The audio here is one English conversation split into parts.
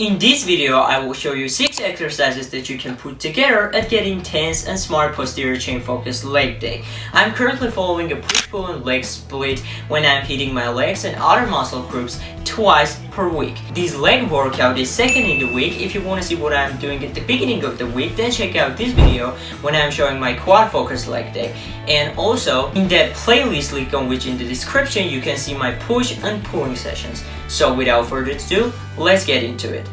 In this video, I will show you 6 exercises that you can put together at get intense and smart posterior chain focused leg day. I'm currently following a push-pull and leg split when I'm hitting my legs and other muscle groups twice per week. This leg workout is second in the week. If you want to see what I'm doing at the beginning of the week, then check out this video when I'm showing my quad focused leg day. And also, in that playlist link on which in the description, you can see my push and pulling sessions. So without further ado, let's get into it.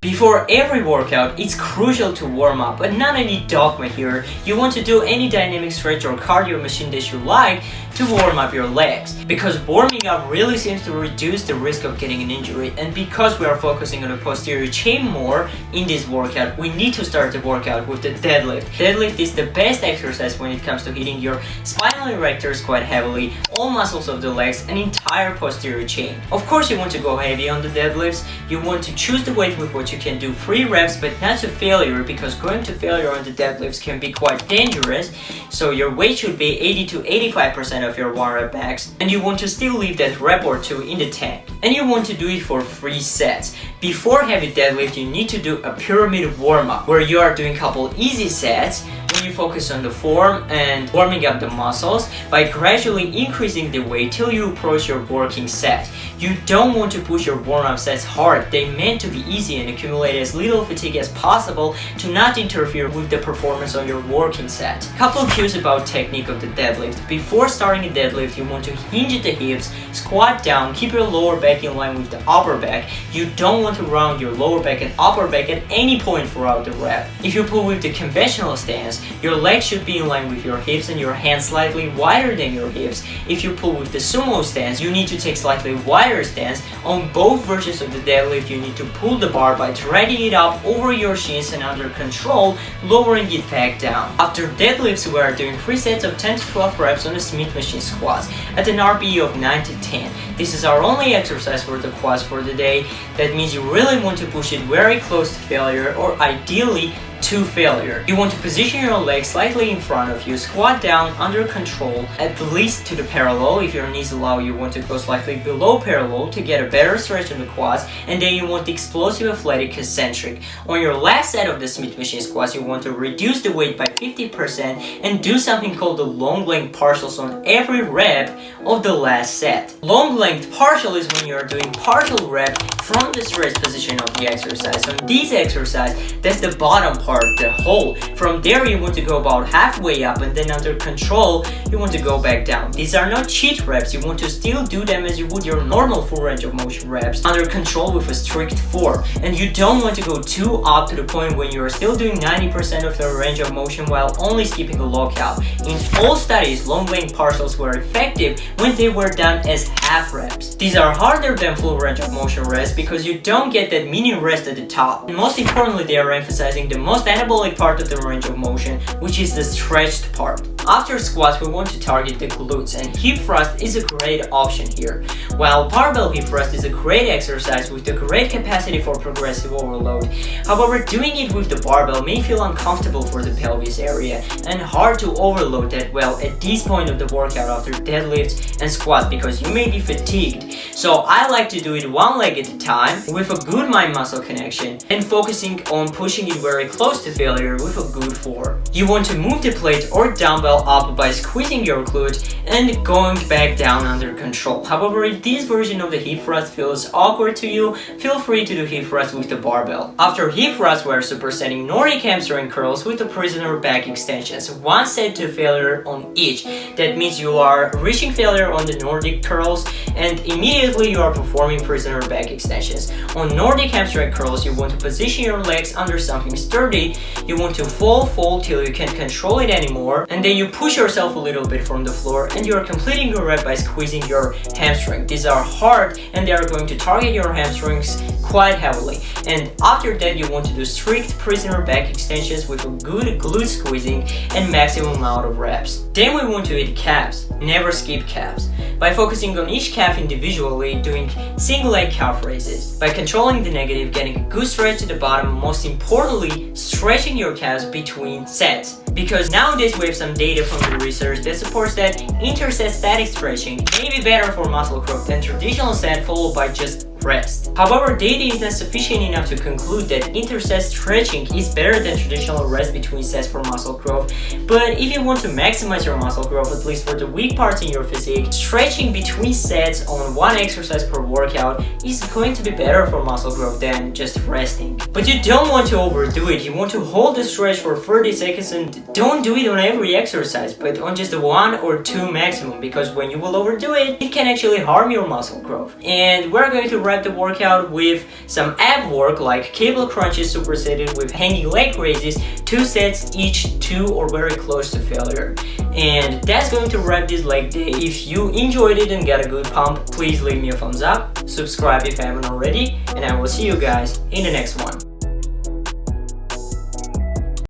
Before every workout, it's crucial to warm up, but not any dogma here. You want to do any dynamic stretch or cardio machine that you like to warm up your legs, because warming up really seems to reduce the risk of getting an injury. And because we are focusing on the posterior chain more in this workout, we need to start the workout with the deadlift. Deadlift is the best exercise when it comes to hitting your spinal erectors quite heavily, all muscles of the legs and entire posterior chain. Of course, you want to go heavy on the deadlifts. You want to choose the weight with what you can do 3 reps, but not to failure, because going to failure on the deadlifts can be quite dangerous. So your weight should be 80 to 85% of your 1 rep max, and you want to still leave that rep or 2 in the tank. And you want to do it for 3 sets. Before heavy deadlift, you need to do a pyramid warm-up where you are doing a couple easy sets when you focus on the form and warming up the muscles by gradually increasing the weight till you approach your working set. You don't want to push your warm-up sets hard. They're meant to be easy and accumulate as little fatigue as possible to not interfere with the performance on your working set. Couple cues about technique of the deadlift. Before starting a deadlift, you want to hinge the hips, squat down, keep your lower back in line with the upper back. You don't want to round your lower back and upper back at any point throughout the rep. If you pull with the conventional stance, your legs should be in line with your hips and your hands slightly wider than your hips. If you pull with the sumo stance, you need to take slightly wider stance. On both versions of the deadlift, you need to pull the bar by dragging it up over your shins and under control, lowering it back down. After deadlifts, we are doing 3 sets of 10 to 12 reps on the Smith machine squats at an RPE of 9 to 10. This is our only exercise for the quads for the day. That means you really want to push it very close to failure, or ideally to failure. You want to position your legs slightly in front of you, squat down under control, at least to the parallel. If your knees allow, you want to go slightly below parallel to get a better stretch on the quads, and then you want the explosive athletic eccentric. On your last set of the Smith machine squats, you want to reduce the weight by 50% and do something called the long length partials on every rep of the last set. Long length partial is when you are doing partial rep from the stretch position of the exercise. On this exercise, that's the bottom part, the hole. From there, you want to go about halfway up, and then under control, you want to go back down. These are not cheat reps. You want to still do them as you would your normal full range of motion reps, under control with a strict form. And you don't want to go too up to the point when you are still doing 90% of the range of motion while only skipping a lockout. In all studies, long length partials were effective when they were done as half reps. These are harder than full range of motion reps because you don't get that mini rest at the top. And most importantly, they are emphasizing the most anabolic part of the range of motion, which is the stretched part. After squats, we want to target the glutes, and hip thrust is a great option here. While barbell hip thrust is a great exercise with a great capacity for progressive overload, however, doing it with the barbell may feel uncomfortable for the pelvis area and hard to overload that well at this point of the workout after deadlifts and squats, because you may be fatigued. So I like to do it one leg at a time with a good mind-muscle connection and focusing on pushing it very close to failure with a good form. You want to move the plate or dumbbell up by squeezing your glute and going back down under control. However, if this version of the hip thrust feels awkward to you, feel free to do hip thrust with the barbell. After hip thrust, we are supersetting Nordic hamstring curls with the prisoner back extensions. 1 set to failure on each. That means you are reaching failure on the Nordic curls and immediately you are performing prisoner back extensions. On Nordic hamstring curls, you want to position your legs under something sturdy. You want to fold till you can't control it anymore, and then you push yourself a little bit from the floor and you are completing your rep by squeezing your hamstring. These are hard and they are going to target your hamstrings quite heavily. And after that, you want to do strict prisoner back extensions with a good glute squeezing and maximum amount of reps. Then we want to hit calves. Never skip calves. By focusing on each calf individually, doing single leg calf raises. By controlling the negative, getting a good stretch to the bottom, most importantly, stretching your calves between sets. because nowadays we have some data from the research that supports that interset static stretching may be better for muscle growth than traditional set followed by just rest. However, data is not sufficient enough to conclude that interset stretching is better than traditional rest between sets for muscle growth. But if you want to maximize your muscle growth, at least for the weak parts in your physique, stretching between sets on one exercise per workout is going to be better for muscle growth than just resting. But you don't want to overdo it. You want to hold the stretch for 30 seconds and don't do it on every exercise, but on just one or two maximum, because when you will overdo it, it can actually harm your muscle growth. And we're going to wrap the workout with some ab work like cable crunches supersetted with hanging leg raises, 2 sets each, 2 or very close to failure. And that's going to wrap this leg day. If you enjoyed it and got a good pump, please leave me a thumbs up, subscribe if you haven't already, and I will see you guys in the next one.